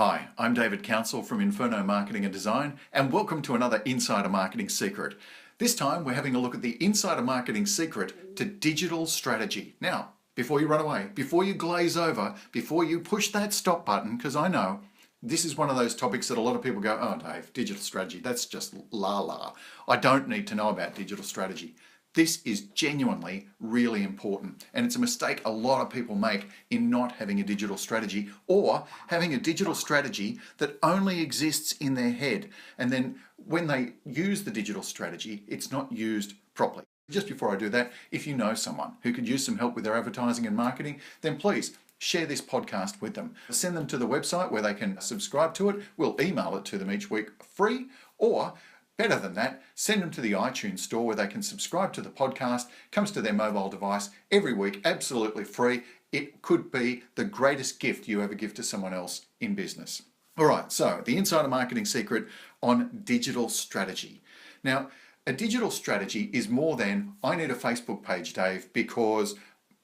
Hi, I'm David Council from Inferno Marketing and Design, and welcome to another Insider Marketing Secret. This time we're having a look at the Insider Marketing Secret to digital strategy. Now, before you run away, before you glaze over, before you push that stop button, because I know this is one of those topics that a lot of people go, oh Dave, digital strategy, that's just la. I don't need to know about digital strategy. This is genuinely really important, and it's a mistake a lot of people make in not having a digital strategy, or having a digital strategy that only exists in their head, and then when they use the digital strategy, it's not used properly. Just before I do that, if you know someone who could use some help with their advertising and marketing, then please share this podcast with them. Send them to the website where they can subscribe to it. We'll email it to them each week free, or better than that, send them to the iTunes store where they can subscribe to the podcast. Comes to their mobile device every week, absolutely free. It could be the greatest gift you ever give to someone else in business. All right, so the Insider Marketing Secret on digital strategy. Now, a digital strategy is more than, I need a Facebook page, Dave, because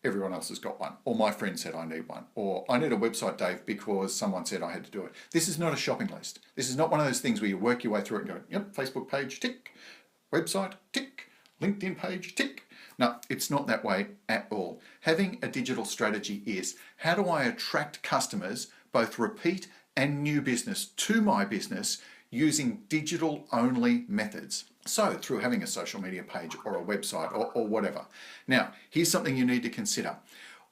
everyone else has got one, or my friend said I need one, or I need a website, Dave, because someone said I had to do it. This is not a shopping list. This is not one of those things where you work your way through it and go, yep, Facebook page, tick, website, tick, LinkedIn page, tick. No, it's not that way at all. Having a digital strategy is, how do I attract customers, both repeat and new business, to my business using digital-only methods? So through having a social media page or a website or whatever. Now, here's something you need to consider.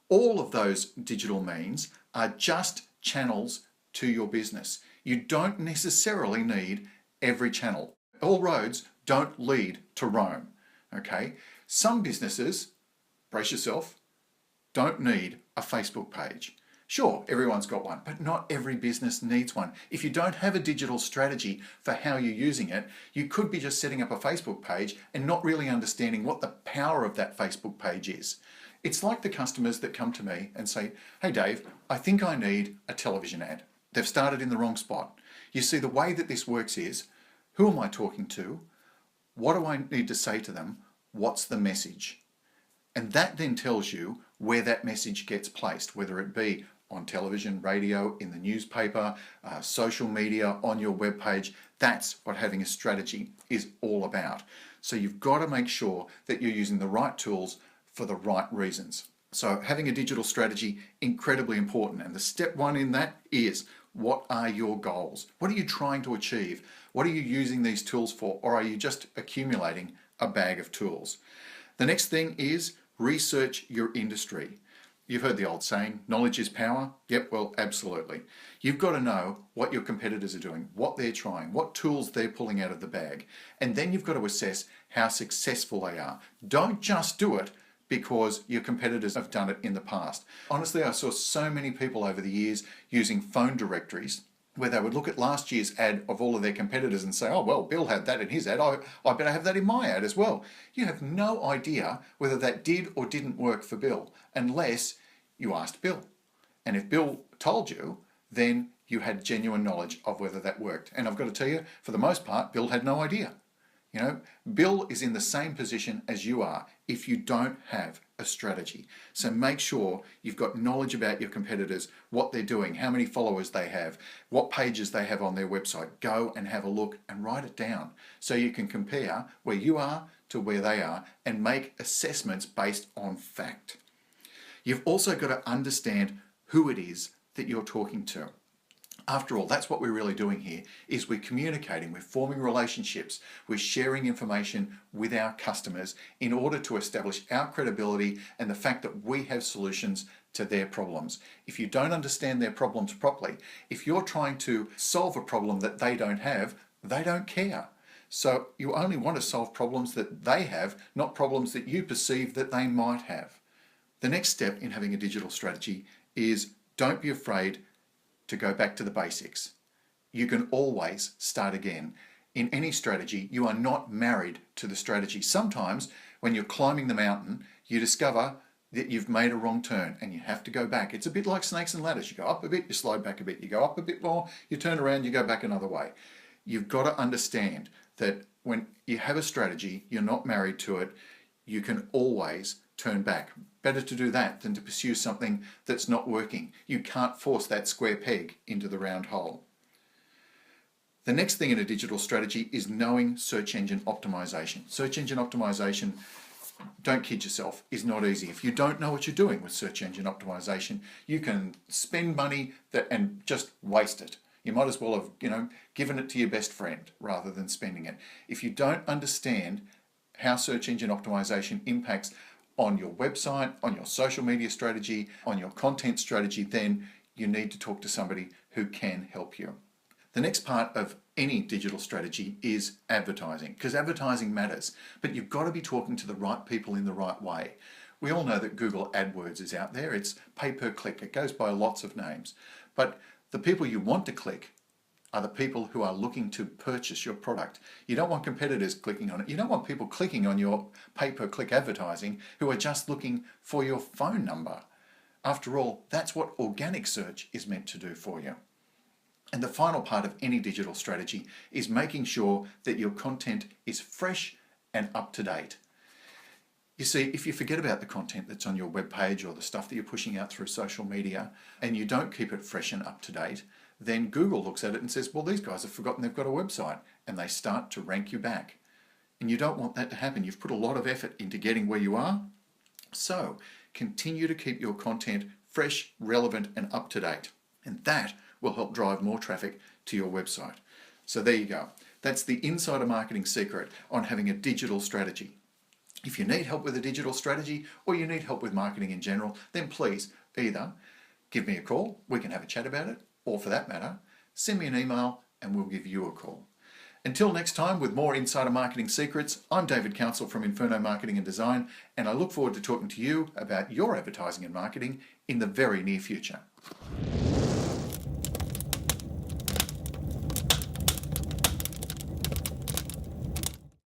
All of those digital means are just channels to your business. You don't necessarily need every channel. All roads don't lead to Rome, okay? Some businesses, brace yourself, don't need a Facebook page. Sure, everyone's got one, but not every business needs one. If you don't have a digital strategy for how you're using it, you could be just setting up a Facebook page and not really understanding what the power of that Facebook page is. It's like the customers that come to me and say, hey Dave, I think I need a television ad. They've started in the wrong spot. You see, the way that this works is, who am I talking to? What do I need to say to them? What's the message? And that then tells you where that message gets placed, whether it be on television, radio, in the newspaper, social media, on your webpage. That's what having a strategy is all about. So you've got to make sure that you're using the right tools for the right reasons. So having a digital strategy, incredibly important. And the step one in that is, what are your goals? What are you trying to achieve? What are you using these tools for? Or are you just accumulating a bag of tools? The next thing is research your industry. You've heard the old saying, knowledge is power. Yep, well, absolutely. You've got to know what your competitors are doing, what they're trying, what tools they're pulling out of the bag. And then you've got to assess how successful they are. Don't just do it because your competitors have done it in the past. Honestly, I saw so many people over the years using phone directories where they would look at last year's ad of all of their competitors and say, oh, well, Bill had that in his ad, I better have that in my ad as well. You have no idea whether that did or didn't work for Bill unless you asked Bill. And if Bill told you, then you had genuine knowledge of whether that worked. And I've got to tell you, for the most part, Bill had no idea. You know, Bill is in the same position as you are if you don't have a strategy. So make sure you've got knowledge about your competitors, what they're doing, how many followers they have, what pages they have on their website. Go and have a look and write it down so you can compare where you are to where they are and make assessments based on fact. You've also got to understand who it is that you're talking to. After all, that's what we're really doing here, is we're communicating, we're forming relationships, we're sharing information with our customers in order to establish our credibility and the fact that we have solutions to their problems. If you don't understand their problems properly, if you're trying to solve a problem that they don't have, they don't care. So you only want to solve problems that they have, not problems that you perceive that they might have. The next step in having a digital strategy is, don't be afraid to go back to the basics. You can always start again. In any strategy, you are not married to the strategy. Sometimes when you're climbing the mountain, you discover that you've made a wrong turn and you have to go back. It's a bit like snakes and ladders. You go up a bit, you slide back a bit. You go up a bit more, you turn around, you go back another way. You've got to understand that when you have a strategy, you're not married to it. You can always turn back. Better to do that than to pursue something that's not working. You can't force that square peg into the round hole. The next thing in a digital strategy is knowing search engine optimization. Search engine optimization, don't kid yourself, is not easy. If you don't know what you're doing with search engine optimization, you can spend money and just waste it. You might as well have, given it to your best friend rather than spending it. If you don't understand how search engine optimization impacts on your website, on your social media strategy, on your content strategy, then you need to talk to somebody who can help you. The next part of any digital strategy is advertising, because advertising matters, but you've got to be talking to the right people in the right way. We all know that Google AdWords is out there. It's pay per click. It goes by lots of names. But the people you want to click are the people who are looking to purchase your product. You don't want competitors clicking on it. You don't want people clicking on your pay per click advertising who are just looking for your phone number. After all, that's what organic search is meant to do for you. And the final part of any digital strategy is making sure that your content is fresh and up to date. You see, if you forget about the content that's on your webpage or the stuff that you're pushing out through social media and you don't keep it fresh and up to date, then Google looks at it and says, well, these guys have forgotten they've got a website, and they start to rank you back. And you don't want that to happen. You've put a lot of effort into getting where you are. So continue to keep your content fresh, relevant, and up to date. And that will help drive more traffic to your website. So there you go. That's the insider marketing secret on having a digital strategy. If you need help with a digital strategy or you need help with marketing in general, then please either give me a call, we can have a chat about it, or for that matter, send me an email and we'll give you a call. Until next time with more Insider Marketing Secrets, I'm David Council from Inferno Marketing and Design, and I look forward to talking to you about your advertising and marketing in the very near future.